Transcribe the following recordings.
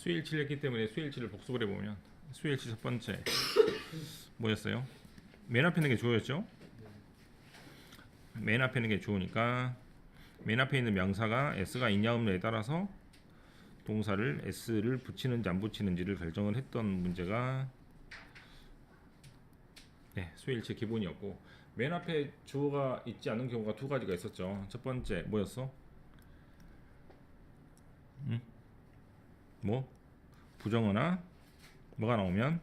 수일치를 했기 때문에 수일치를 복습을 해보면 수일치 첫 번째 뭐였어요? 맨 앞에 있는 게 주어였죠? 맨 앞에 있는 게 주어니까 맨 앞에 있는 명사가 s가 있냐 없냐에 따라서 동사를 s를 붙이는지 안 붙이는지를 결정을 했던 문제가 수일치 기본이었고, 맨 앞에 주어가 있지 않은 경우가 두 가지가 있었죠. 첫 번째 뭐였어? 뭐? 부정어나 뭐가 나오면,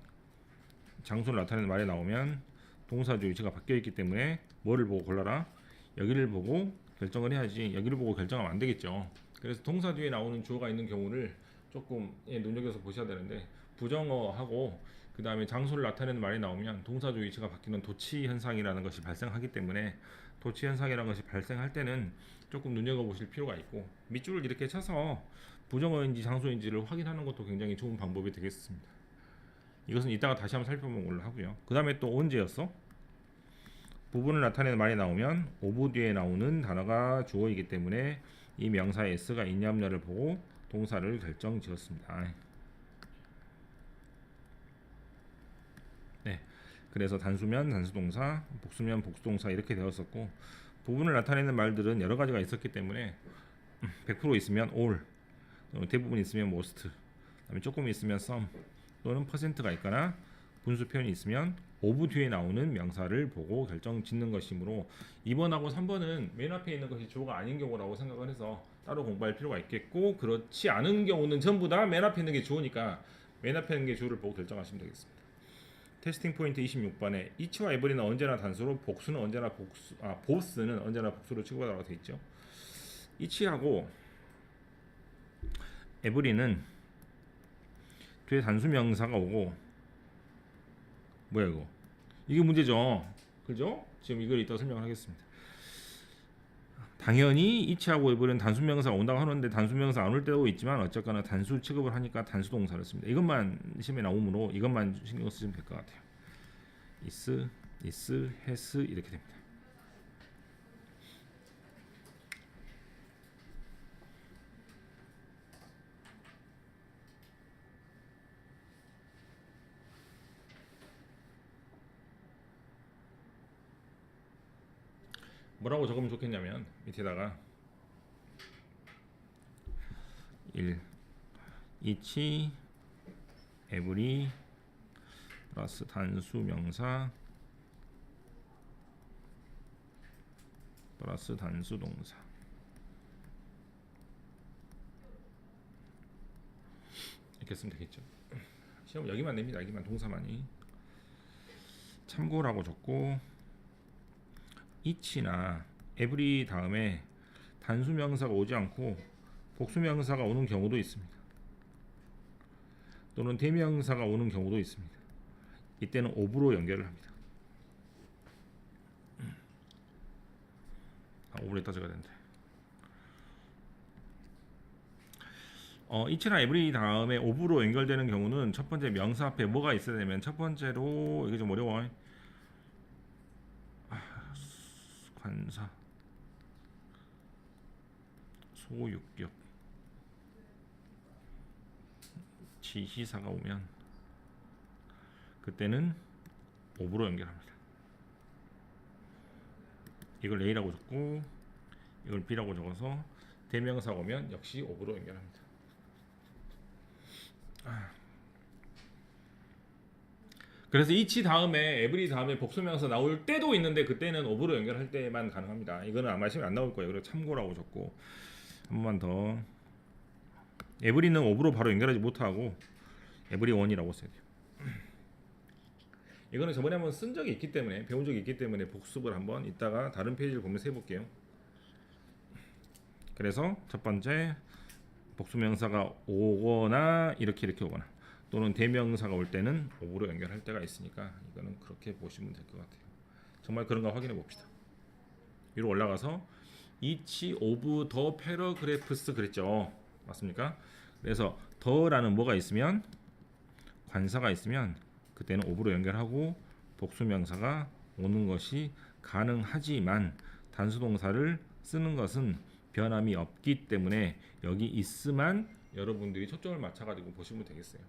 장소를 나타내는 말이 나오면 동사주 위치가 바뀌어 있기 때문에 뭐를 보고 골라라? 여기를 보고 결정을 해야지, 여기를 보고 결정하면 안 되겠죠. 그래서 동사 뒤에 나오는 주어가 있는 경우를 조금 눈여겨서 보셔야 되는데, 부정어하고 그 다음에 장소를 나타내는 말이 나오면 동사주 위치가 바뀌는 도치 현상이라는 것이 발생하기 때문에, 도치 현상이라는 것이 발생할 때는 조금 눈여겨보실 필요가 있고, 밑줄을 이렇게 쳐서 부정어인지 장소인지를 확인하는 것도 굉장히 좋은 방법이 되겠습니다. 이것은 이따가 다시 한번 살펴보는 걸로 하고요. 그 다음에 또 언제였어? 부분을 나타내는 말이 나오면 오브 뒤에 나오는 단어가 주어이기 때문에 이 명사에 s가 있냐 없냐를 보고 동사를 결정 지었습니다. 네, 그래서 단수면 단수동사, 복수면 복수동사 이렇게 되었었고, 부분을 나타내는 말들은 여러 가지가 있었기 때문에 100% 있으면 all, 대부분 있으면 most, 그다음에 조금 있으면 some 또는 퍼센트가 있거나 분수 표현이 있으면 of 뒤에 나오는 명사를 보고 결정 짓는 것이므로 2번하고 3번은 맨 앞에 있는 것이 주어가 아닌 경우라고 생각을 해서 따로 공부할 필요가 있겠고, 그렇지 않은 경우는 전부 다 맨 앞에 있는 게 주어니까 맨 앞에 있는 게 주어를 보고 결정하시면 되겠습니다. 테스팅 포인트 26번에 each와 every는 언제나 단수로, 복수는 언제나 both는 언제나 복수로 취급하라고 되어 있죠. each하고 every는 뒤에 단수 명사가 오고, 뭐야 이거? 이게 문제죠. 그죠? 지금 이걸 이따 설명을 하겠습니다. 당연히 each하고 every는 단수 명사가 온다고 하는데 단수 명사 안 올 때도 있지만 어쨌거나 단수 취급을 하니까 단수 동사를 씁니다. 이것만 시험에 나오므로 이것만 신경 쓰시면 될 것 같아요. is, has 이렇게 됩니다. 뭐라고 적으면 좋겠냐면 밑에다가 1 each, every 플러스 단수 명사 플러스 단수 동사 이렇게 쓰면 되겠죠. 시험 여기만 냅니다. 여기만 동사만이. 참고라고 적고, each나 every 다음에 단수 명사가 오지 않고 복수 명사가 오는 경우도 있습니다. 또는 대명사가 오는 경우도 있습니다. 이때는 of로 연결을 합니다. of를 이따 적어야 되는데. each나 every 다음에 of로 연결되는 경우는 첫 번째 명사 앞에 뭐가 있어야 되면, 첫 번째로 이게 좀 어려워. 관사, 소유격, 지시사가 오면 그때는 of로 연결합니다. 이걸 A라고 적고 이걸 B라고 적어서 대명사가 오면 역시 of로 연결합니다. 그래서 each 다음에 every 다음에 복수명사 나올 때도 있는데 그때는 of로 연결할 때만 가능합니다. 이거는 아마 시험에 안 나올 거예요. 그래서 참고라고 적고, 한 번만 더. every는 of로 바로 연결하지 못하고 everyone이라고 써야 돼요. 이거는 저번에 한번 쓴 적이 있기 때문에, 배운 적이 있기 때문에 복습을 한번 이따가 다른 페이지를 보면서 해볼게요. 그래서 첫 번째 복수명사가 오거나 이렇게 오거나, 또는 대명사가 올 때는 of로 연결할 때가 있으니까 이거는 그렇게 보시면 될 것 같아요. 정말 그런가 확인해 봅시다. 위로 올라가서 each of the paragraphs 그랬죠. 맞습니까? 그래서 더라는 뭐가 있으면, 관사가 있으면 그때는 of로 연결하고 복수명사가 오는 것이 가능하지만 단수동사를 쓰는 것은 변함이 없기 때문에 여기 is만 여러분들이 초점을 맞춰가지고 보시면 되겠어요.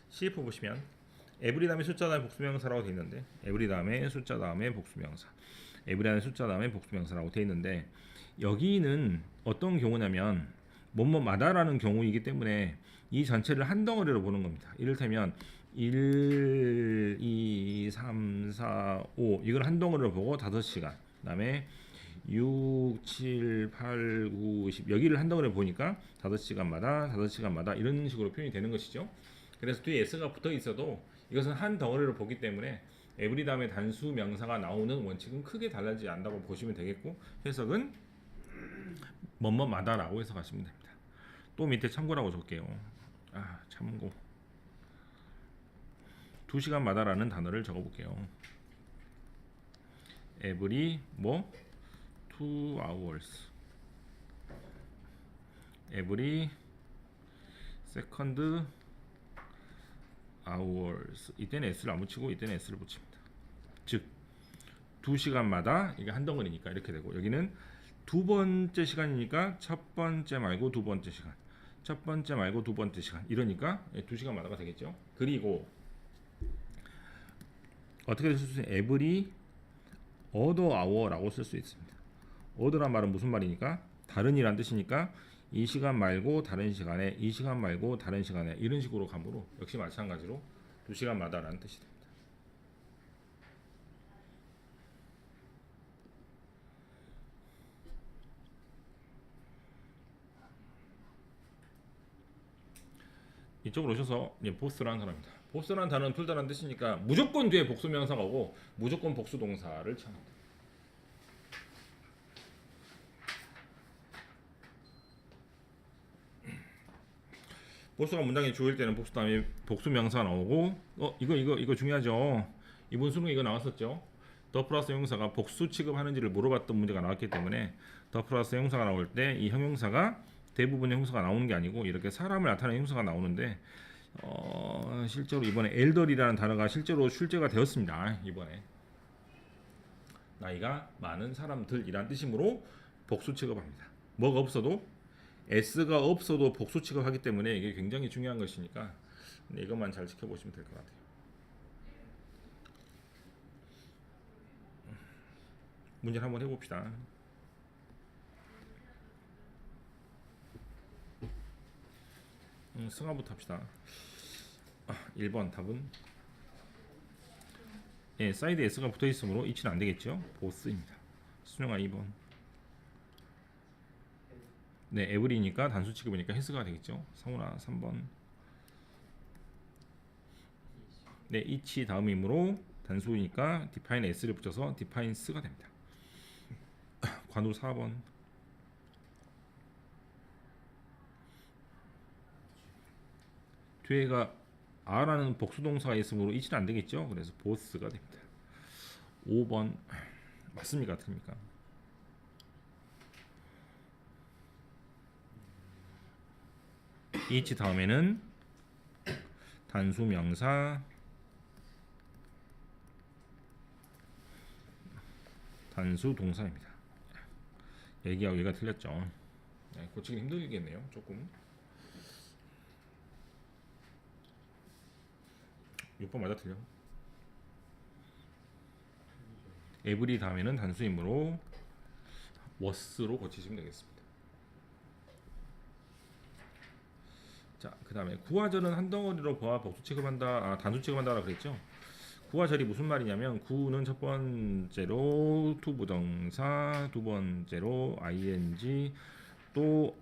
CF 보시면 every 다음에 숫자 다음에 복수명사라고 되어 있는데 every 다음에 숫자 다음에 복수명사 every 다음에 숫자 다음에 복수명사라고 되어 있는데 여기는 어떤 경우냐면 뭐뭐마다라는 경우이기 때문에 이 전체를 한 덩어리로 보는 겁니다. 이를테면 1, 2, 3, 4, 5 이걸 한 덩어리로 보고 5시간 그 다음에 6, 7, 8, 9, 10 여기를 한 덩어리로 보니까 5시간마다 이런 식으로 표현이 되는 것이죠. 그래서 뒤에 s가 붙어 있어도 이것은 한 덩어리로 보기 때문에 every 다음에 단수 명사가 나오는 원칙은 크게 달라지지 않는다고 보시면 되겠고 해석은 뭐뭐마다라고 해석하시면 됩니다. 또 밑에 참고라고 적게요. 참고 2시간마다라는 단어를 적어볼게요. every 2 hours every second hours 이때는 s를 안 붙이고 이때는 s를 붙입니다. 즉 2시간마다 이게 한 덩어리니까 이렇게 되고 여기는 두 번째 시간이니까 첫 번째 말고 두 번째 시간 첫 번째 말고 두 번째 시간 이러니까 2시간마다가 되겠죠. 그리고 어떻게 쓸 수 있어요? every other hour라고 쓸 수 있습니다. other란 말은 무슨 말이니까 다른이란 뜻이니까 이 시간 말고 다른 시간에 이 시간 말고 다른 시간에 이런 식으로 가므로 역시 마찬가지로 2시간마다라는 뜻이 됩니다. 이쪽으로 오셔서 보스라는 단어입니다. 보스라는 단어는 둘 다라는 뜻이니까 무조건 뒤에 복수명사가 오고 무조건 복수동사를 취합니다. 보스가 문장에 주어질 때는 복수 다음에 복수명사가 나오고 이거 중요하죠. 이번 수능에 이거 나왔었죠. 더 플러스 형용사가 복수 취급하는지를 물어봤던 문제가 나왔기 때문에 더 플러스 형용사가 나올 때 이 형용사가 대부분 형용사가 나오는 게 아니고 이렇게 사람을 나타내는 형용사가 나오는데 실제로 이번에 엘더리라는 단어가 실제로 출제가 되었습니다. 이번에 나이가 많은 사람들이란 뜻이므로 복수 취급합니다. 뭐가 없어도 s가 없어도 복수 취급하기 때문에 이게 굉장히 중요한 것이니까 이것만 잘 지켜보시면 될 것 같아요. 문제를 한번 해봅시다. 승하부터 합시다. 1번 답은 사이드 s가 붙어 있으므로 이치는 안 되겠죠. 보스입니다. 수영아 2번. 네, 에브리니까 단수 취급이니까 해스가 되겠죠. 성훈아 3번. 네, 이치 다음이므로 단수이니까 define s를 붙여서 define s가 됩니다. 관우 4번. 뒤에가 R라는 복수동사가 있으므로 이치는 안 되겠죠. 그래서 보스가 됩니다. 5번 맞습니까? 틀립니까? 이치 다음에는 단수 명사 단수 동사입니다. 얘기하고 얘가 틀렸죠. 고치기 힘들겠네요. 조금. 6번 맞아 틀려. 에브리 다음에는 단수이므로 was로 고치시면 되겠습니다. 자, 그 다음에 구화절은 한 덩어리로 보아 복수 취급한다, 단수 취급한다라 그랬죠. 구화절이 무슨 말이냐면 구는 첫 번째로 투부정사, 두 번째로 ing, 또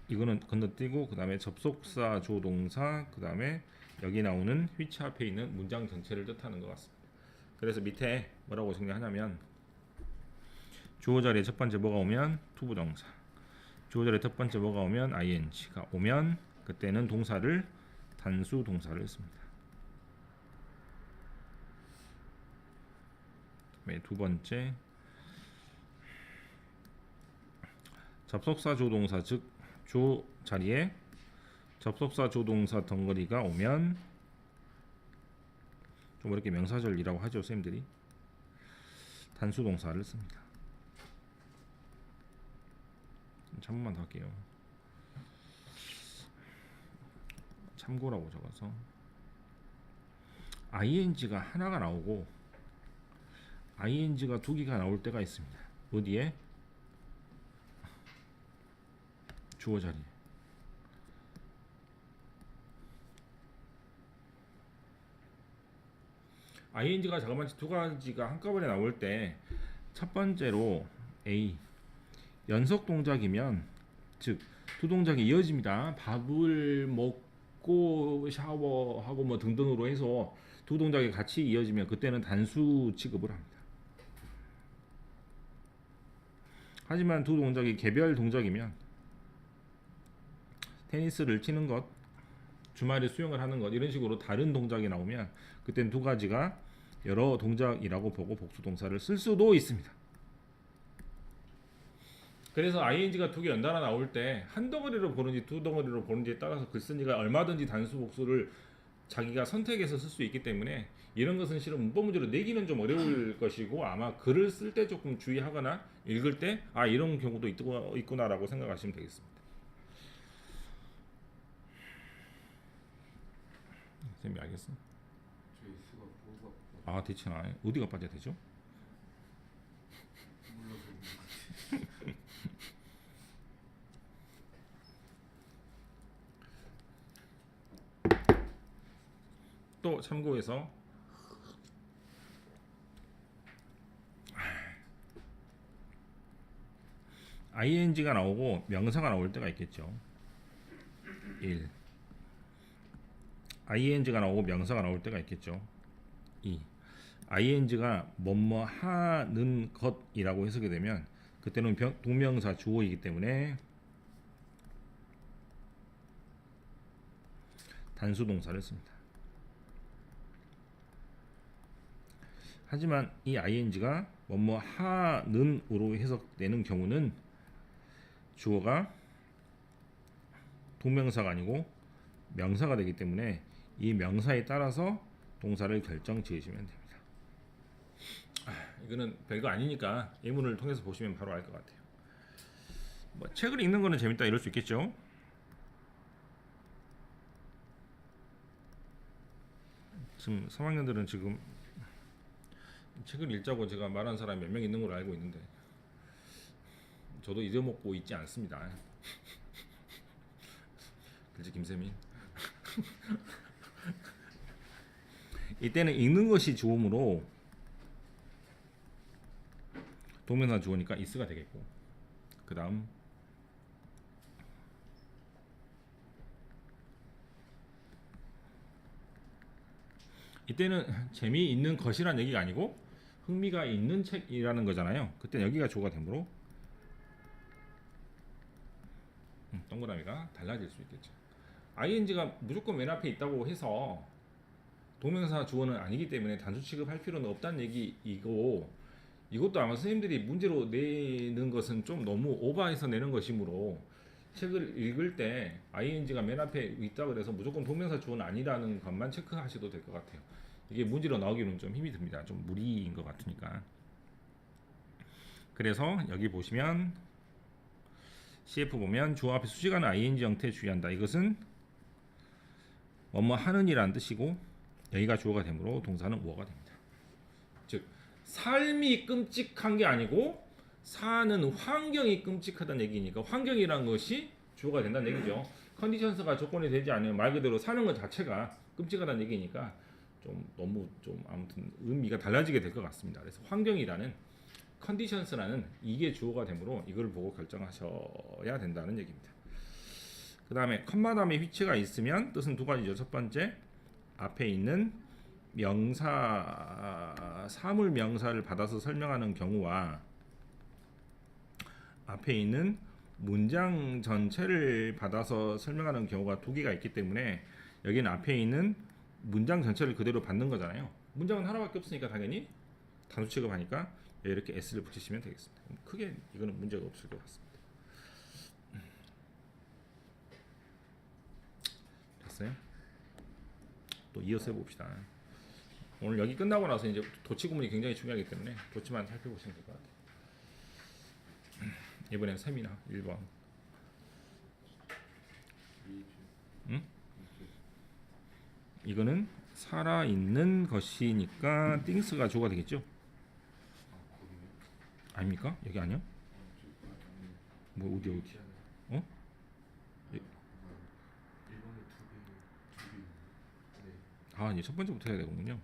이거는 건너뛰고 그 다음에 접속사 조동사, 그 다음에 여기 나오는 which 앞에 있는 문장 전체를 뜻하는 것 같습니다. 그래서 밑에 뭐라고 정리하냐면 주어 자리에 첫 번째 뭐가 오면 투부정사, 주어 자리에 첫 번째 뭐가 오면 ing가 오면 그때는 동사를 단수 동사를 씁니다. 두 번째 접속사 조동사 즉 주 자리에 접속사 조동사 덩어리가 오면 좀 이렇게 명사절이라고 하죠, 선생님들이. 단수 동사를 씁니다. 참고만 더 할게요. 참고라고 적어서 ing가 하나가 나오고 ing가 두 개가 나올 때가 있습니다. 어디에? 주어 자리에. ing가 자그마치 두 가지가 한꺼번에 나올 때 첫 번째로 A 연속 동작이면 즉 두 동작이 이어집니다. 밥을 먹고 샤워하고 뭐 등등으로 해서 두 동작이 같이 이어지면 그때는 단수 취급을 합니다. 하지만 두 동작이 개별 동작이면 테니스를 치는 것, 주말에 수영을 하는 것 이런 식으로 다른 동작이 나오면 그때는 두 가지가 여러 동작이라고 보고 복수 동사를 쓸 수도 있습니다. 그래서 ing가 두 개 연달아 나올 때 한 덩어리로 보는지 두 덩어리로 보는지에 따라서 글쓴이가 얼마든지 단수 복수를 자기가 선택해서 쓸 수 있기 때문에 이런 것은 실은 문법 문제로 내기는 좀 어려울 것이고 아마 글을 쓸 때 조금 주의하거나 읽을 때 아 이런 경우도 있구나라고 생각하시면 되겠습니다. 선생님이 알겠어? 아 대체나 어디가 빠져야 되죠? 또 참고해서 ing가 나오고 명사가 나올 때가 있겠죠. 1. ing가 나오고 명사가 나올 때가 있겠죠. 2. ing가 뭐뭐 하는 것이라고 해석이 되면 그때는 동명사 주어이기 때문에 단수 동사를 씁니다. 하지만 이 ing가 뭐뭐 하는으로 해석되는 경우는 주어가 동명사가 아니고 명사가 되기 때문에 이 명사에 따라서 동사를 결정 지으시면 됩니다. 이거는 별거 아니니까 예문을 통해서 보시면 바로 알 것 같아요. 뭐 책을 읽는 거는 재밌다 이럴 수 있겠죠. 지금 3학년들은 지금 책을 읽자고 제가 말한 사람이 몇 명 있는 걸로 알고 있는데 저도 잊어먹고 있지 않습니다. 그렇지 김세민. 이때는 읽는 것이 주어므로 동명사 주어니까 is가 되겠고 그 다음 이때는 재미있는 것이란 얘기가 아니고 흥미가 있는 책이라는 거잖아요. 그때 여기가 주어가 되므로 동그라미가 달라질 수 있겠죠. ing가 무조건 맨 앞에 있다고 해서 동명사 주어는 아니기 때문에 단수 취급할 필요는 없다는 얘기이고 이것도 아마 선생님들이 문제로 내는 것은 좀 너무 오버해서 내는 것이므로 책을 읽을 때 ing가 맨 앞에 있다 그래서 무조건 동명사 주어는 아니라는 것만 체크하셔도 될 것 같아요. 이게 문제로 나오기는 좀 힘이 듭니다. 좀 무리인 것 같으니까. 그래서 여기 보시면 CF 보면 주어 앞에 수식하는 ing 형태 주의한다. 이것은 뭐뭐 하는이라는 뜻이고 여기가 주어가 되므로 동사는 우어가 됩니다. 즉 삶이 끔찍한 게 아니고 사는 환경이 끔찍하다는 얘기니까 환경이라는 것이 주어가 된다는 얘기죠. 컨디션스가 조건이 되지 않으면 말 그대로 사는 것 자체가 끔찍하다는 얘기니까 좀 너무 좀 아무튼 의미가 달라지게 될 것 같습니다. 그래서 환경이라는 컨디션스라는 이게 주어가 되므로 이걸 보고 결정하셔야 된다는 얘기입니다. 그 다음에 컴마 다음에 휘치가 있으면 뜻은 두 가지죠. 첫 번째 앞에 있는 명사 사물 명사를 받아서 설명하는 경우와 앞에 있는 문장 전체를 받아서 설명하는 경우가 두 개가 있기 때문에 여기는 앞에 있는 문장 전체를 그대로 받는 거잖아요. 문장은 하나밖에 없으니까 당연히 단수 취급하니까 이렇게 s를 붙이시면 되겠습니다. 크게 이거는 문제가 없을 것 같습니다. 됐어요? 또 이어서 해봅시다. 오늘 여기 끝나고 나서 이제 도치 구문이 굉장히 중요하기 때문에 도치만 살펴보시면 될 것 같아요. 이번엔 세미나 1번. 응? 이거는 살아있는 것이니까 things가 주어가 되겠죠? 아닙니까? 여기 아니야? 뭐 어디? 어? 아, 이제 첫 번째부터 해야 되군요.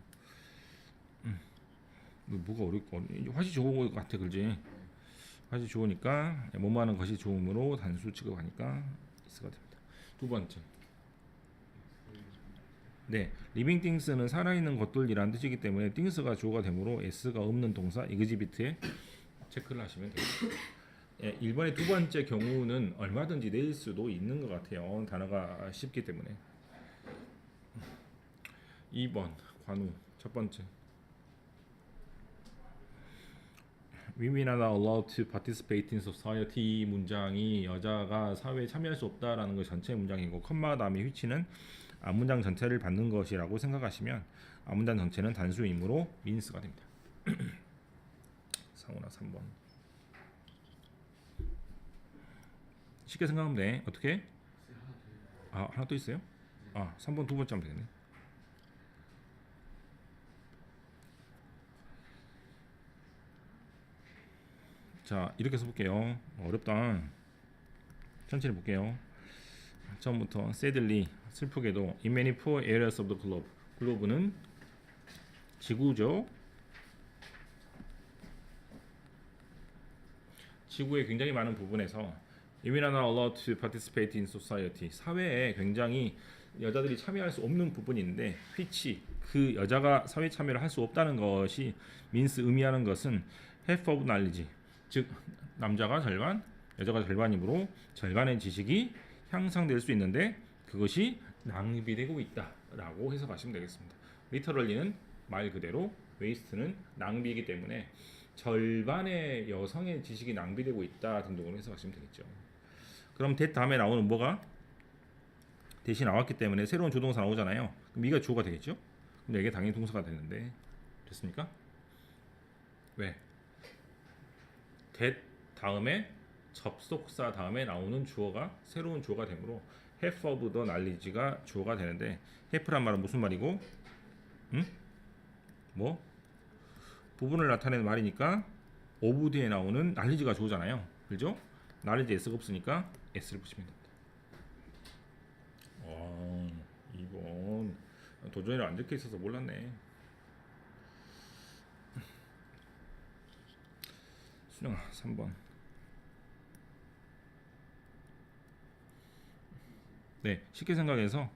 뭐가 어렵고 화시 좋은 것 같아, 그지? 화시 좋으니까 뭐뭐하는 것이 좋음으로 단수 취급하니까 is가 됩니다. 두 번째. 네, living things는 살아있는 것들이라는 뜻이기 때문에 things가 주어가 되므로 s가 없는 동사 exhibit에 체크를 하시면 됩니다. 예, 1번의 두 번째 경우는 얼마든지 낼 수도 있는 것 같아요. 단어가 쉽기 때문에. 2번 관우 첫 번째. Women are not allowed to participate in society 문장이 여자가 사회에 참여할 수 없다라는 거 전체 문장이고 컴마 다음에 which는 앞문장 전체를 받는 것이라고 생각하시면 앞문장 전체는 단수이므로 means가 됩니다. 상훈아 3번. 쉽게 생각하면 돼. 어떻게? 아, 하나 또 있어요? 아, 3번 두 번째 하면 되겠네. 자, 이렇게 써볼게요. 어렵다. 천천히 볼게요. 처음부터 sadly 슬프게도 in many poor areas of the globe. 글로브는 지구죠. 지구의 굉장히 많은 부분에서 women are not allowed to participate in society. 사회에 굉장히 여자들이 참여할 수 없는 부분인데 which 그 여자가 사회 참여를 할 수 없다는 것이 means 의미하는 것은 half of knowledge 즉 남자가 절반 여자가 절반이므로 절반의 지식이 향상될 수 있는데 그것이 낭비되고 있다라고 해석하시면 되겠습니다. 리터럴리는 말 그대로 waste는 낭비이기 때문에 절반의 여성의 지식이 낭비되고 있다 등등으로 해석하시면 되겠죠. 그럼 that 다음에 나오는 뭐가 대신 나왔기 때문에 새로운 조동사 나오잖아요. 그럼 이가 주어가 되겠죠. 근데 이게 당연히 동사가 되는데 됐습니까? 왜? that 다음에 접속사 다음에 나오는 주어가 새로운 주어가 되므로 half of the knowledge가 주어가 되는데 half란 말은 무슨 말이고? 응? 뭐? 부분을 나타내는 말이니까 of 뒤에 나오는 knowledge가 주어잖아요. 그죠? knowledge s가 없으니까 s를 붙이면 됩니다. 2번 도전이라 안 적혀 있어서 몰랐네. 수정아 3번. 네, 쉽게 생각해서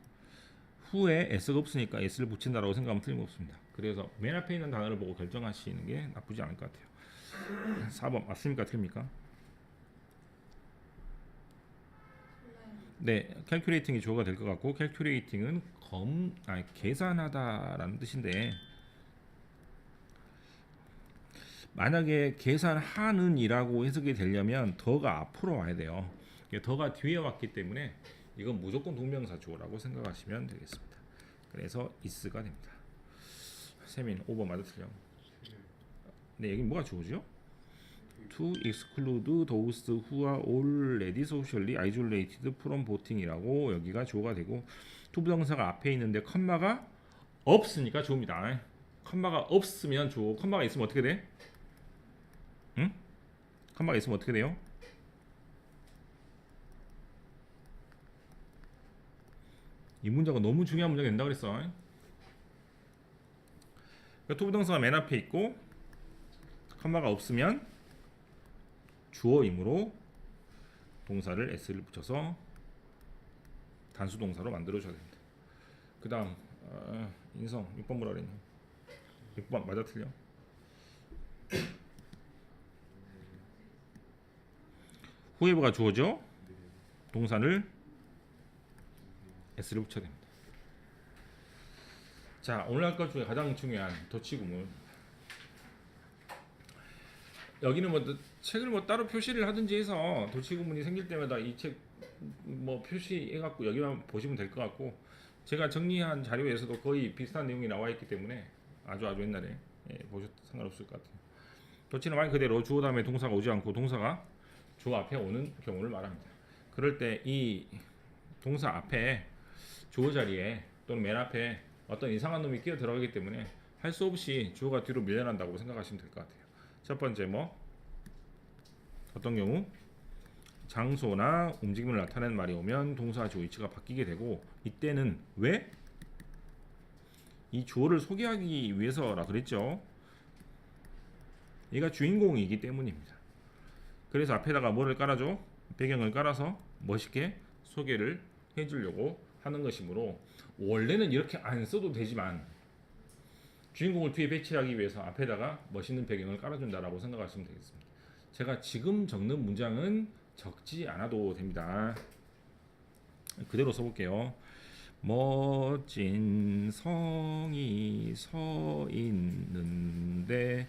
후에 s가 없으니까 s를 붙인다라고 생각하면 틀림없습니다. 그래서 맨 앞에 있는 단어를 보고 결정하시는 게 나쁘지 않을 것 같아요. 4번 맞습니까? 틀립니까? 네, calculating이 주어가 될 것 같고 calculating은 계산하다라는 뜻인데 만약에 계산하는 이라고 해석이 되려면 더가 앞으로 와야 돼요. 더가 뒤에 왔기 때문에 이건 무조건 동명사 주어라고 생각하시면 되겠습니다. 그래서 is가 됩니다. 세민 5번 맞아 틀려. 네, 여기 뭐가 주어죠? To exclude those who are already socially isolated from voting이라고 여기가 주어가 되고 to 부정사가 앞에 있는데 컴마가 없으니까 주어입니다. 컴마가 없으면 주어, 컴마가 있으면 어떻게 돼? 응? 컴마가 있으면 어떻게 돼요? 이 문장은 너무 중요한 문장이 된다 그랬어. 그러니까 to 부정사가 맨 앞에 있고 컴마가 없으면 주어이므로 동사를 s를 붙여서 단수 동사로 만들어 줘야 됩니다. 그다음 인성 6번 뭐라 그랬니? 6번 맞아 틀려? 후에버가 주어죠? 동사를 s를 붙여야 됩니다. 자, 오늘 할 것 중에 가장 중요한 도치구문. 여기는 뭐 책을 뭐 따로 표시를 하든지 해서 도치구문이 생길 때마다 이 책 뭐 표시해갖고 여기만 보시면 될 것 같고 제가 정리한 자료에서도 거의 비슷한 내용이 나와 있기 때문에 아주 옛날에 보셔도 상관없을 것 같아요. 도치는 말 그대로 주어 다음에 동사가 오지 않고 동사가 주어 앞에 오는 경우를 말합니다. 그럴 때 이 동사 앞에 주어 자리에 또는 맨 앞에 어떤 이상한 놈이 끼어 들어가기 때문에 할 수 없이 주어가 뒤로 밀려난다고 생각하시면 될 것 같아요. 첫 번째 어떤 경우 장소나 움직임을 나타내는 말이 오면 동사 주어 위치가 바뀌게 되고 이때는 왜? 이 주어를 소개하기 위해서라 그랬죠. 얘가 주인공이기 때문입니다. 그래서 앞에다가 뭐를 깔아줘? 배경을 깔아서 멋있게 소개를 해주려고 하는 것이므로 원래는 이렇게 안 써도 되지만 주인공을 뒤에 배치하기 위해서 앞에다가 멋있는 배경을 깔아준다라고 생각하시면 되겠습니다. 제가 지금 적는 문장은 적지 않아도 됩니다. 그대로 써볼게요. 멋진 성이 서 있는데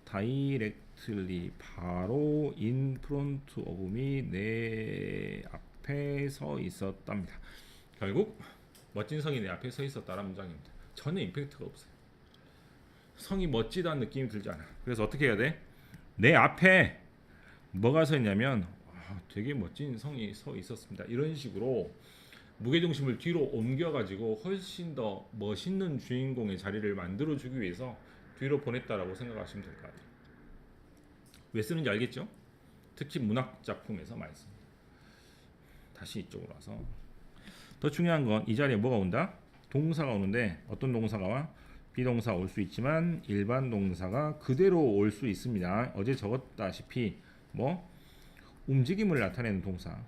다이렉트리 바로 in front of me 내 앞에 서 있었답니다. 결국 멋진 성이 내 앞에 서 있었다라는 문장입니다. 전혀 임팩트가 없어요. 성이 멋지다는 느낌이 들지 않아. 그래서 어떻게 해야 돼? 내 앞에 뭐가 서 있냐면 되게 멋진 성이 서 있었습니다. 이런 식으로 무게중심을 뒤로 옮겨가지고 훨씬 더 멋있는 주인공의 자리를 만들어주기 위해서 뒤로 보냈다라고 생각하시면 될 것 같아요. 왜 쓰는지 알겠죠? 특히 문학 작품에서 많이 씁니다. 다시 이쪽으로 와서 더 중요한 건 이 자리에 뭐가 온다? 동사가 오는데 어떤 동사가 와? 비동사 올 수 있지만 일반 동사가 그대로 올 수 있습니다. 어제 적었다시피 움직임을 나타내는 동사,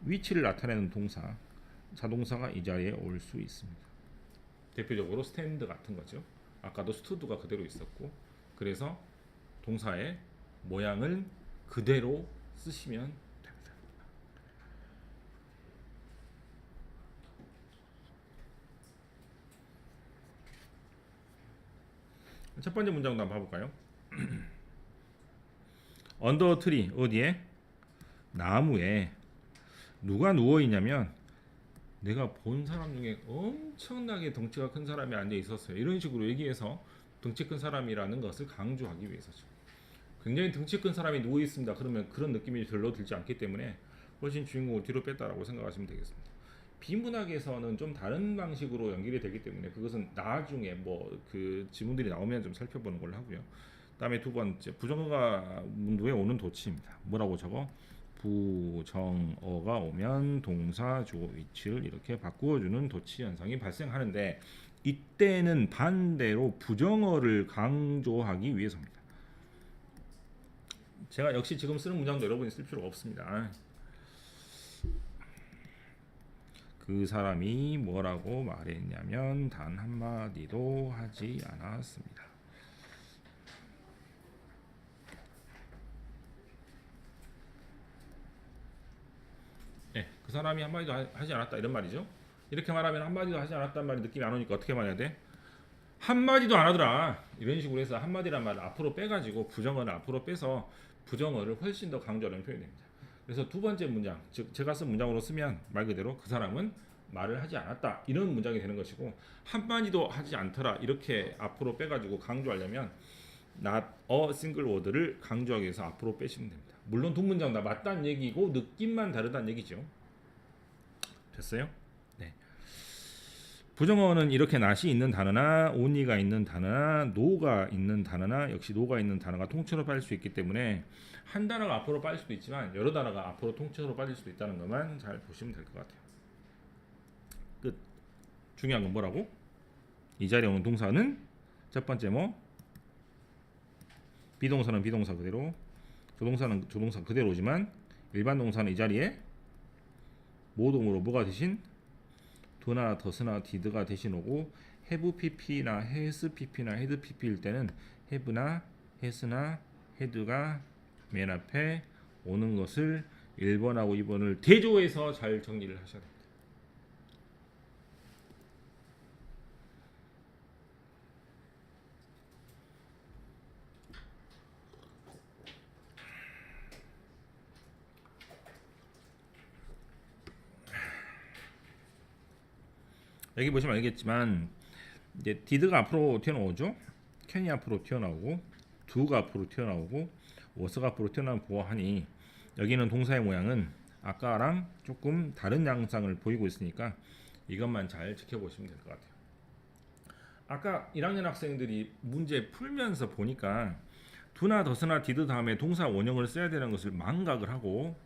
위치를 나타내는 동사, 자동사가 이 자리에 올 수 있습니다. 대표적으로 스탠드 같은 거죠. 아까도 스투드가 그대로 있었고, 그래서 동사의 모양을 그대로 쓰시면 됩니다. 첫 번째 문장도 한번 봐볼까요? 언더 트리 어디에? 나무에 누가 누워 있냐면 내가 본 사람 중에 엄청나게 덩치가 큰 사람이 앉아 있었어요. 이런 식으로 얘기해서 덩치 큰 사람이라는 것을 강조하기 위해서죠. 굉장히 덩치 큰 사람이 누워 있습니다. 그러면 그런 느낌이 별로 들지 않기 때문에 훨씬 주인공을 뒤로 뺐다라고 생각하시면 되겠습니다. 비문학에서는 좀 다른 방식으로 연결이 되기 때문에 그것은 나중에 그 지문들이 나오면 좀 살펴보는 걸로 하고요. 그다음에 두 번째 부정어가 문도에 오는 도치입니다. 뭐라고 적어? 부정어가 오면 동사 주어 위치를 이렇게 바꾸어주는 도치 현상이 발생하는데 이때는 반대로 부정어를 강조하기 위해서입니다. 제가 역시 지금 쓰는 문장도 여러분이 쓸 필요가 없습니다. 그 사람이 뭐라고 말했냐면 단 한마디도 하지 않았습니다. 네, 그 사람이 한마디도 하지 않았다 이런 말이죠. 이렇게 말하면 한마디도 하지 않았다는 말이 느낌이 안 오니까 어떻게 말해야 돼? 한마디도 안 하더라 이런 식으로 해서 한마디란 말을 앞으로 빼가지고 부정어를 앞으로 빼서 부정어를 훨씬 더 강조하는 표현이 됩니다. 그래서 두 번째 문장, 즉 제가 쓴 문장으로 쓰면 말 그대로 그 사람은 말을 하지 않았다 이런 문장이 되는 것이고 한마디도 하지 않더라 이렇게 앞으로 빼가지고 강조하려면 not a single word를 강조하기 위해서 앞으로 빼시면 됩니다. 물론 두 문장 다 맞다는 얘기고 느낌만 다르다는 얘기죠. 됐어요? 네. 부정어는 이렇게 not이 있는 단어나 only가 있는 단어나 no가 있는 단어나 역시 no가 있는 단어가 통째로 빠질 수 있기 때문에 한 단어가 앞으로 빠질 수도 있지만 여러 단어가 앞으로 통째로 빠질 수도 있다는 것만 잘 보시면 될 것 같아요. 끝. 중요한 건 뭐라고? 이 자리에 오는 동사는 첫 번째 비동사는 비동사 그대로, 조동사는 조동사 그대로지만 일반 동사는 이 자리에 모동으로 뭐가 대신 do나 does나 did가 대신 오고 have pp나 has pp나 had pp일 때는 have나 has나 had가 맨 앞에 오는 것을 1번하고 2번을 대조해서 잘 정리를 하셔야 됩니다. 여기 보시면 알겠지만 이제 did가 앞으로 튀어나오죠. can이 앞으로 튀어나오고 do가 앞으로 튀어나오고 was가 앞으로 튀어나오고 하니 여기는 동사의 모양은 아까랑 조금 다른 양상을 보이고 있으니까 이것만 잘 지켜보시면 될 것 같아요. 아까 1학년 학생들이 문제 풀면서 보니까 do나 does나 did 다음에 동사 원형을 써야 되는 것을 망각을 하고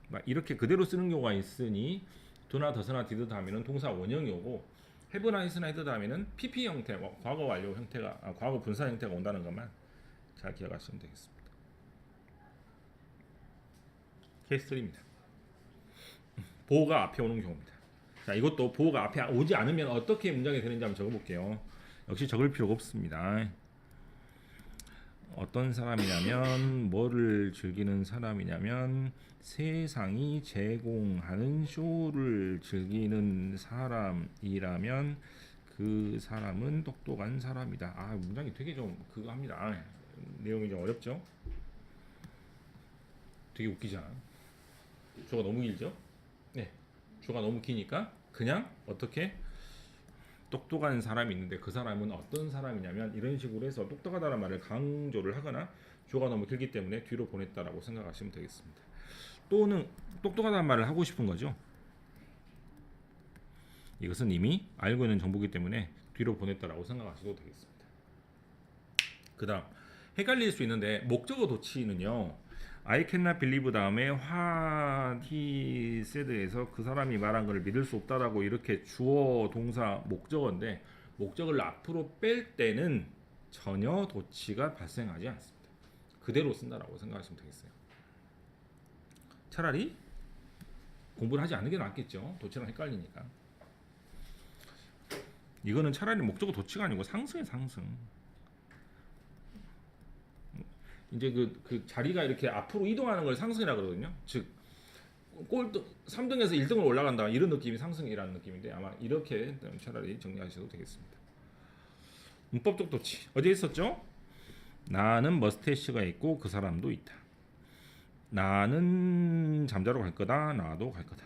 막 이렇게 그대로 쓰는 경우가 있으니 do나 does나 did 다음에는 동사 원형이 오고 have나 has나 had 다음에는 pp 형태, 과거 완료 형태가 과거 분사 형태가 온다는 것만 잘 기억하시면 되겠습니다. 케이스 3입니다. 보호가 앞에 오는 경우입니다. 자, 이것도 보호가 앞에 오지 않으면 어떻게 문장이 되는지 한번 적어볼게요. 역시 적을 필요가 없습니다. 어떤 사람이냐면 뭐를 즐기는 사람이냐면 세상이 제공하는 쇼를 즐기는 사람이라면 그 사람은 똑똑한 사람이다. 문장이 되게 좀 그거 합니다. 내용이 좀 어렵죠? 되게 웃기잖아. 주어가 너무 길죠? 네. 주어가 너무 기니까 그냥 어떻게 똑똑한 사람이 있는데 그 사람은 어떤 사람이냐면 이런 식으로 해서 똑똑하다는 말을 강조를 하거나 주어가 너무 길기 때문에 뒤로 보냈다라고 생각하시면 되겠습니다. 또는 똑똑하다는 말을 하고 싶은 거죠. 이것은 이미 알고 있는 정보이기 때문에 뒤로 보냈다라고 생각하셔도 되겠습니다. 그 다음 헷갈릴 수 있는데 목적어 도치는요. I cannot believe 다음에 what he said에서 그 사람이 말한 걸 믿을 수 없다라고 이렇게 주어 동사 목적어인데 목적을 앞으로 뺄 때는 전혀 도치가 발생하지 않습니다. 그대로 쓴다라고 생각하시면 되겠어요. 차라리 공부를 하지 않는 게 낫겠죠. 도치랑 헷갈리니까. 이거는 차라리 목적어 도치가 아니고 상승의 상승. 이제 그 자리가 이렇게 앞으로 이동하는 걸 상승이라 그러거든요. 즉 꼴등 3등에서 1등으로 올라간다 이런 느낌이 상승이라는 느낌인데 아마 이렇게 차라리 정리하셔도 되겠습니다. 문법적 도치 어디에 있었죠? 나는 머스테이시가 있고 그 사람도 있다. 나는 잠자러 갈 거다. 나도 갈 거다.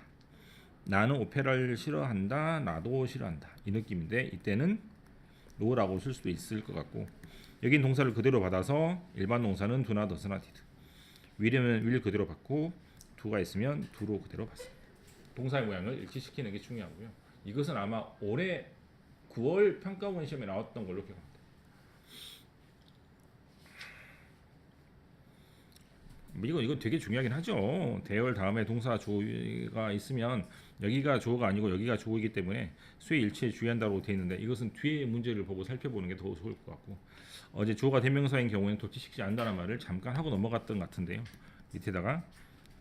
나는 오페라를 싫어한다. 나도 싫어한다. 이 느낌인데 이때는 no라고 쓸 수도 있을 것 같고 여긴 동사를 그대로 받아서 일반 동사는 do나 does나 did. will이면 will 그대로 받고 do가 있으면 do로 그대로 받습니다. 동사의 모양을 일치시키는 게 중요하고요. 이것은 아마 올해 9월 평가원 시험에 나왔던 걸로 기억합니다. 이건 되게 중요하긴 하죠. 대열 다음에 동사 주어가 있으면 여기가 주어가 아니고 여기가 주어이기 때문에 수의 일치에 주의한다고 되어 있는데 이것은 뒤에 문제를 보고 살펴보는 게 더 좋을 것 같고 어제 주어가 대명사인 경우에는 도치시키지 않는다는 말을 잠깐 하고 넘어갔던 것 같은데요. 밑에다가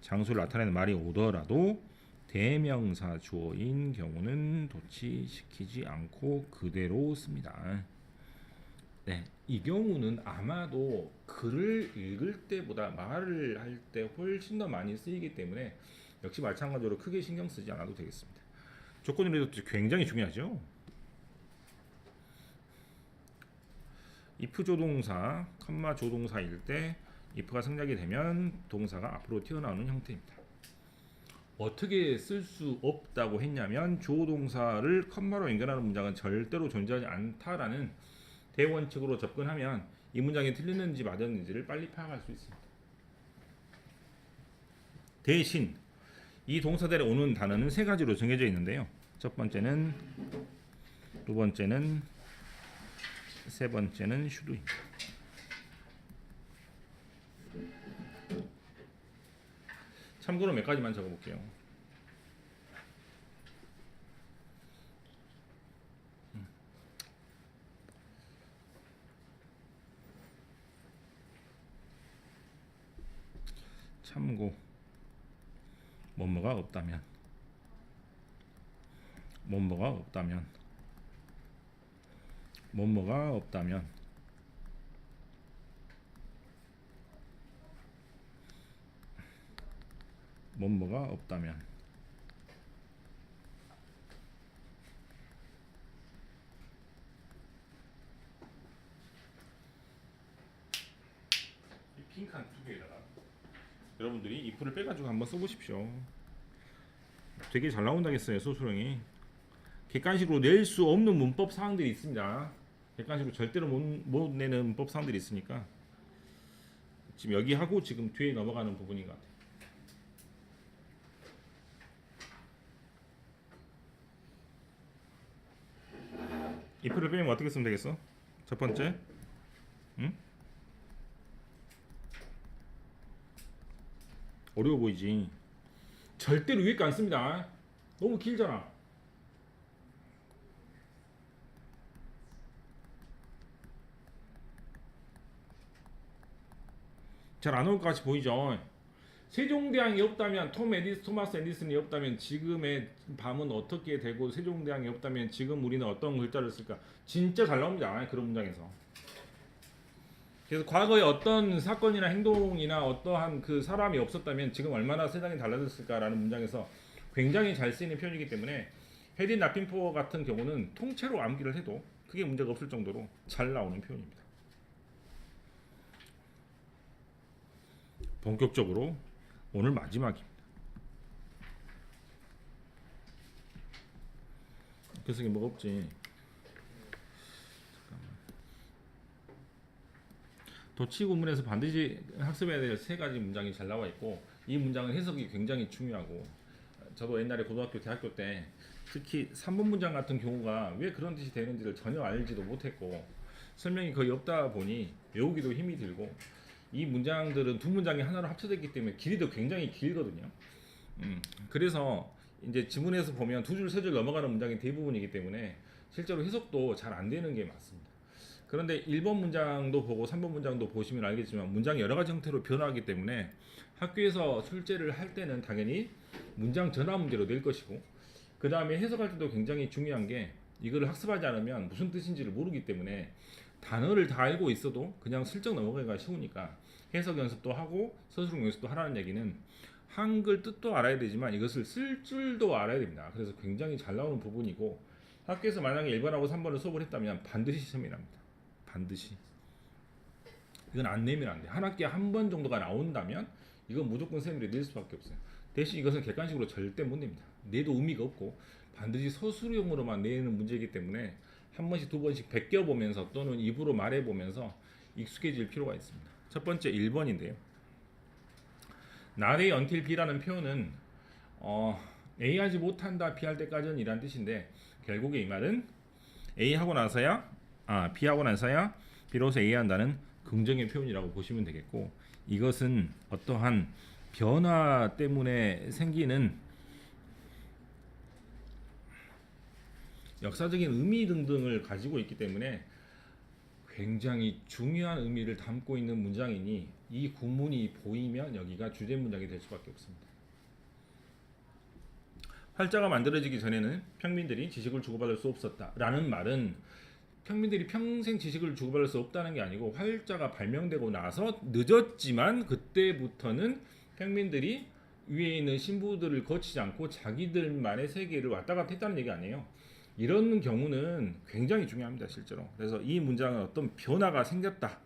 장소를 나타내는 말이 오더라도 대명사 주어인 경우는 도치시키지 않고 그대로 씁니다. 네, 이 경우는 아마도 글을 읽을 때보다 말을 할 때 훨씬 더 많이 쓰이기 때문에 역시 마찬가지로 크게 신경 쓰지 않아도 되겠습니다. 조건이라도 굉장히 중요하죠. if 조동사, 컴마 조동사일 때 if가 생략이 되면 동사가 앞으로 튀어나오는 형태입니다. 어떻게 쓸 수 없다고 했냐면 조동사를 컴마로 연결하는 문장은 절대로 존재하지 않다라는 대원칙으로 접근하면 이 문장이 틀렸는지 맞았는지를 빨리 파악할 수 있습니다. 대신 이 동사들에 오는 단어는 세 가지로 정해져 있는데요. 첫 번째는, 두 번째는, 세 번째는 should입니다. 참고로 몇 가지만 적어볼게요. 참고 뭐뭐가 없다면 뭐뭐가 없다면 뭐뭐가 없다면 뭐뭐가 없다면 이 빈칸 두 개에다가 여러분들이 if를 빼가지고 한번 써보십시오. 되게 잘 나온다겠어요. 소수령이 객관식으로 낼 수 없는 문법 사항들이 있습니다. 객관식으로 절대로 못 내는 문법 사항들이 있으니까 지금 여기 하고 지금 뒤에 넘어가는 부분인 것 같아요. if를 빼면 어떻게 쓰면 되겠어? 첫 번째, 응? 어려워 보이지. 절대로 위에 거 안 씁니다. 너무 길잖아. 잘 안 올 것 같이 보이죠. 세종대왕이 없다면 토마스 에디슨이 없다면 지금의 밤은 어떻게 되고 세종대왕이 없다면 지금 우리는 어떤 글자를 쓸까? 진짜 잘 나옵니다. 그런 문장에서. 그래서 과거에 어떤 사건이나 행동이나 어떠한 그 사람이 없었다면 지금 얼마나 세상이 달라졌을까라는 문장에서 굉장히 잘 쓰이는 표현이기 때문에 헤디 나핀포 같은 경우는 통째로 암기를 해도 크게 문제가 없을 정도로 잘 나오는 표현입니다. 본격적으로 오늘 마지막입니다. 그래서 이게 뭐가 없지. 도치 구문에서 반드시 학습해야 될 세 가지 문장이 잘 나와 있고 이 문장은 해석이 굉장히 중요하고 저도 옛날에 고등학교, 대학교 때 특히 3번 문장 같은 경우가 왜 그런 뜻이 되는지를 전혀 알지도 못했고 설명이 거의 없다 보니 외우기도 힘이 들고 이 문장들은 두 문장이 하나로 합쳐졌기 때문에 길이도 굉장히 길거든요. 그래서 이제 지문에서 보면 두 줄, 세 줄 넘어가는 문장이 대부분이기 때문에 실제로 해석도 잘 안 되는 게 맞습니다. 그런데 1번 문장도 보고 3번 문장도 보시면 알겠지만 문장이 여러 가지 형태로 변화하기 때문에 학교에서 출제를 할 때는 당연히 문장 전화 문제로 낼 것이고 그 다음에 해석할 때도 굉장히 중요한 게 이거를 학습하지 않으면 무슨 뜻인지를 모르기 때문에 단어를 다 알고 있어도 그냥 슬쩍 넘어가기가 쉬우니까 해석 연습도 하고 서술형 연습도 하라는 얘기는 한글 뜻도 알아야 되지만 이것을 쓸 줄도 알아야 됩니다. 그래서 굉장히 잘 나오는 부분이고 학교에서 만약에 1번하고 3번을 수업을 했다면 반드시 시험이 납니다. 반드시. 이건 안 내면 안 돼. 한 학기에 한 번 정도가 나온다면 이건 무조건 쌤들이 낼 수밖에 없어요. 대신 이것은 객관식으로 절대 못 냅니다. 내도 의미가 없고 반드시 서술형으로만 내는 문제이기 때문에 한 번씩 두 번씩 베껴보면서 또는 입으로 말해보면서 익숙해질 필요가 있습니다. 첫 번째 1번인데요. Not A until B라는 표현은 A 하지 못한다 B 할 때까지는 이란 뜻인데 결국에 이 말은 A 하고 나서야 B 하고 나서야 비로소 A 한다는 긍정의 표현이라고 보시면 되겠고 이것은 어떠한 변화 때문에 생기는 역사적인 의미 등등을 가지고 있기 때문에 굉장히 중요한 의미를 담고 있는 문장이니 이 구문이 보이면 여기가 주제 문장이 될 수밖에 없습니다. 활자가 만들어지기 전에는 평민들이 지식을 주고받을 수 없었다라는 말은 평민들이 평생 지식을 주고받을 수 없다는 게 아니고 활자가 발명되고 나서 늦었지만 그때부터는 평민들이 위에 있는 신부들을 거치지 않고 자기들만의 세계를 왔다 갔다 했다는 얘기 아니에요. 이런 경우는 굉장히 중요합니다. 실제로. 그래서 이 문장은 어떤 변화가 생겼다.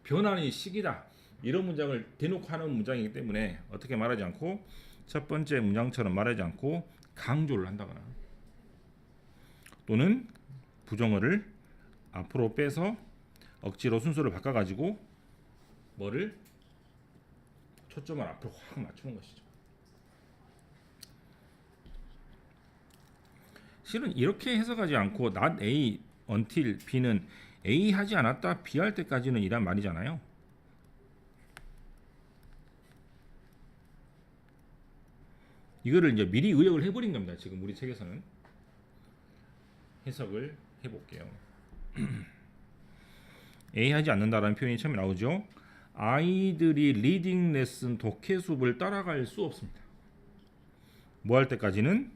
변화는 시기다. 이런 문장을 대놓고 하는 문장이기 때문에 어떻게 말하지 않고 첫 번째 문장처럼 말하지 않고 강조를 한다거나 또는 부정어를 앞으로 빼서 억지로 순서를 바꿔가지고 뭐를 초점을 앞으로 확 맞추는 것이죠. 실은 이렇게 해석하지 않고 not A until B는 A 하지 않았다 B 할 때까지는 이란 말이잖아요. 이거를 이제 미리 의역을 해버린 겁니다. 지금 우리 책에서는 해석을 해볼게요. A 하지 않는다라는 표현이 처음에 나오죠. 아이들이 리딩 레슨 독해 수업을 따라갈 수 없습니다. 뭐 할 때까지는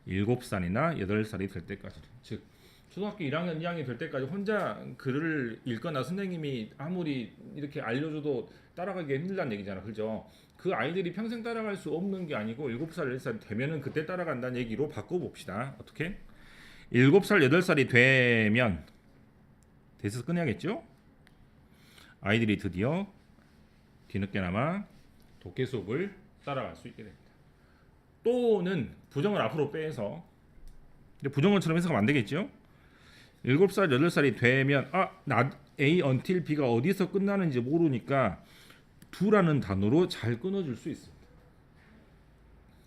7살이나 8살이 될 때까지. 즉 초등학교 1학년, 2학년이 될 때까지 혼자 글을 읽거나 선생님이 아무리 이렇게 알려줘도 따라가기 힘들다는 얘기잖아. 그죠? 그 아이들이 평생 따라갈 수 없는 게 아니고 7살, 8살 되면은 그때 따라간다는 얘기로 바꿔봅시다. 어떻게? 7살, 8살이 되면 돼서 끝내야겠죠? 아이들이 드디어 뒤늦게나마 독해 수업을 따라갈 수 있게 됩니다. 또는 부정을 앞으로 빼서 근데 부정어처럼 해석하면 안 되겠죠? 7살, 8살이 되면 A until B가 어디서 끝나는지 모르니까 do라는 단어로 잘 끊어줄 수 있습니다.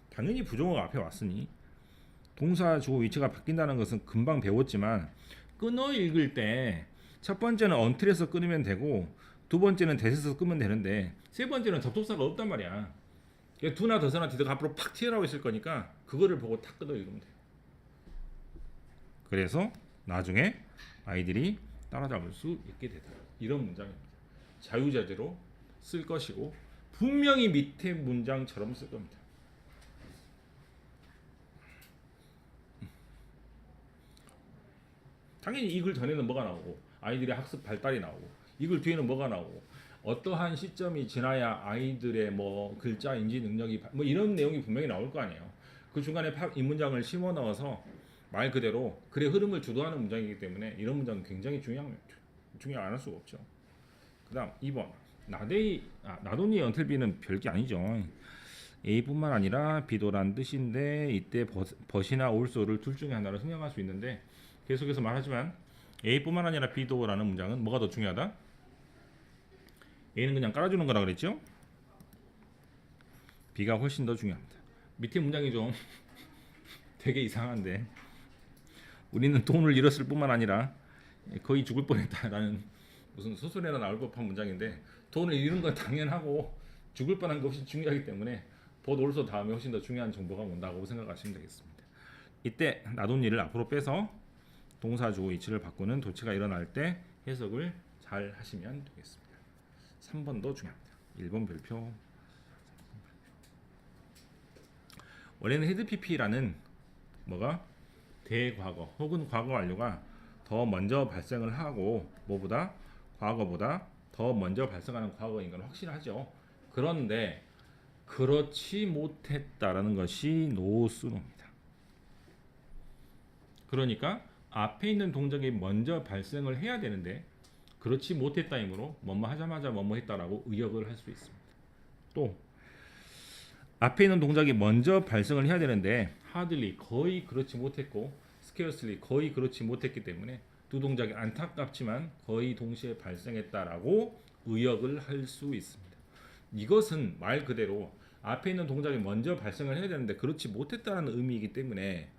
당연히 부정어가 앞에 왔으니 동사 주어 위치가 바뀐다는 것은 금방 배웠지만 끊어 읽을 때 첫 번째는 until에서 끊으면 되고 두 번째는 that에서 끊으면 되는데 세 번째는 접속사가 없단 말이야. 그러니까 do나 does나 did가 앞으로 팍 튀어나오고 있을 거니까 그거를 보고 탁 끊어 읽으면 돼요. 그래서 나중에 아이들이 따라잡을 수 있게 되다. 이런 문장입니다. 자유자재로 쓸 것이고 분명히 밑에 문장처럼 쓸 겁니다. 당연히 이 글 전에는 뭐가 나오고 아이들의 학습 발달이 나오고 이 글 뒤에는 뭐가 나오고 어떠한 시점이 지나야 아이들의 뭐 글자 인지 능력이 뭐 이런 내용이 분명히 나올 거 아니에요. 그 중간에 이 문장을 심어 넣어서 말 그대로 글의 흐름을 주도하는 문장이기 때문에 이런 문장은 굉장히 중요 안 할 수가 없죠. 그다음 2번 나돈이 언틀비는 별게 아니죠. A뿐만 아니라 B도란 뜻인데 이때 벗이나 also를 둘 중에 하나를 승용할 수 있는데 계속해서 말하지만 A뿐만 아니라 B도라는 문장은 뭐가 더 중요하다? A는 그냥 깔아주는 거라 그랬죠? B가 훨씬 더 중요합니다. 밑에 문장이 좀 되게 이상한데 우리는 돈을 잃었을 뿐만 아니라 거의 죽을 뻔했다라는 무슨 소설에나 나올 법한 문장인데 돈을 잃은 건 당연하고 죽을 뻔한 것이 중요하기 때문에 보드 올소 다음에 훨씬 더 중요한 정보가 온다고 생각하시면 되겠습니다. 이때 나돈일을 앞으로 빼서 동사 주어 위치를 바꾸는 도치가 일어날 때 해석을 잘 하시면 되겠습니다. 3번도 중요합니다. 1번 별표. 원래는 헤드 PP라는 뭐가 대과거 혹은 과거 완료가 더 먼저 발생을 하고 뭐보다 과거보다 더 먼저 발생하는 과거인 건 확실하죠. 그런데 그렇지 못했다라는 것이 노스노입니다. 그러니까 앞에 있는 동작이 먼저 발생을 해야 되는데 그렇지 못했다이므로 뭐뭐 하자마자 뭐뭐 했다라고 의역을 할 수 있습니다. 또 앞에 있는 동작이 먼저 발생을 해야 되는데 hardly 거의 그렇지 못했고 scarcely 거의 그렇지 못했기 때문에 두 동작이 안타깝지만 거의 동시에 발생했다라고 의역을 할 수 있습니다. 이것은 말 그대로 앞에 있는 동작이 먼저 발생을 해야 되는데 그렇지 못했다는 의미이기 때문에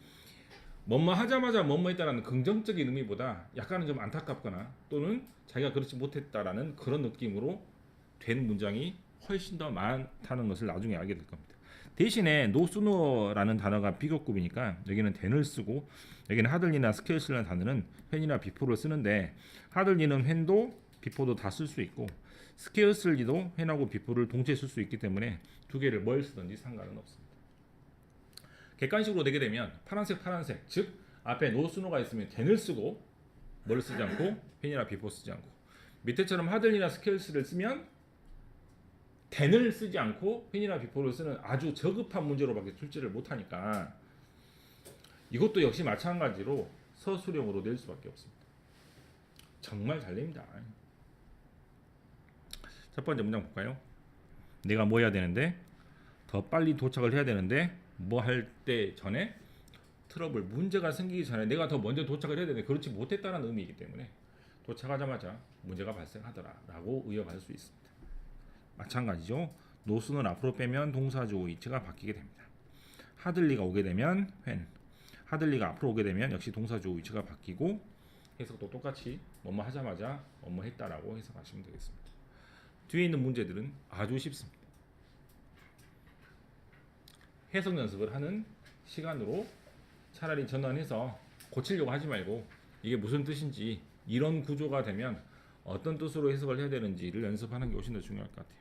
뭐뭐 하자마자 뭐뭐 했다라는 긍정적인 의미보다 약간은 좀 안타깝거나 또는 자기가 그렇지 못했다라는 그런 느낌으로 된 문장이 훨씬 더 많다는 것을 나중에 알게 될 겁니다. 대신에 no sooner라는 단어가 비교급이니까 여기는 then을 쓰고 여기는 hardly나 scarcely라는 단어는 when이나 before를 쓰는데 hardly는 when도 before도 다 쓸 수 있고 scarcely도 when하고 before를 동시에 쓸 수 있기 때문에 두 개를 뭘 쓰든지 상관은 없습니다. 객관식으로 되게 되면 파란색 즉 앞에 no sooner가 있으면 then을 쓰고 뭘 쓰지 않고 when이나 before 쓰지 않고 밑에처럼 hardly나 scarcely를 쓰면 then을 쓰지 않고 when이나 before를 쓰는 아주 저급한 문제로밖에 출제를 못하니까 이것도 역시 마찬가지로 서술형으로 낼 수밖에 없습니다. 정말 잘 냅니다. 첫 번째 문장 볼까요? 내가 뭐 해야 되는데 더 빨리 도착을 해야 되는데 뭐 할 때 전에 트러블 문제가 생기기 전에 내가 더 먼저 도착을 해야 되는데 그렇지 못했다는 의미이기 때문에 도착하자마자 문제가 발생하더라라고 의역할 수 있습니다. 마찬가지죠. 노스는 앞으로 빼면 동사 주어 위치가 바뀌게 됩니다. 하들리가 오게 되면 when, 하들리가 앞으로 오게 되면 역시 동사 주어 위치가 바뀌고 해석도 똑같이 뭐뭐 하자마자 뭐뭐 했다라고 해석하시면 되겠습니다. 뒤에 있는 문제들은 아주 쉽습니다. 해석 연습을 하는 시간으로 차라리 전환해서 고치려고 하지 말고 이게 무슨 뜻인지 이런 구조가 되면 어떤 뜻으로 해석을 해야 되는지를 연습하는 게 훨씬 더 중요할 것 같아요.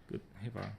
끝. 해봐.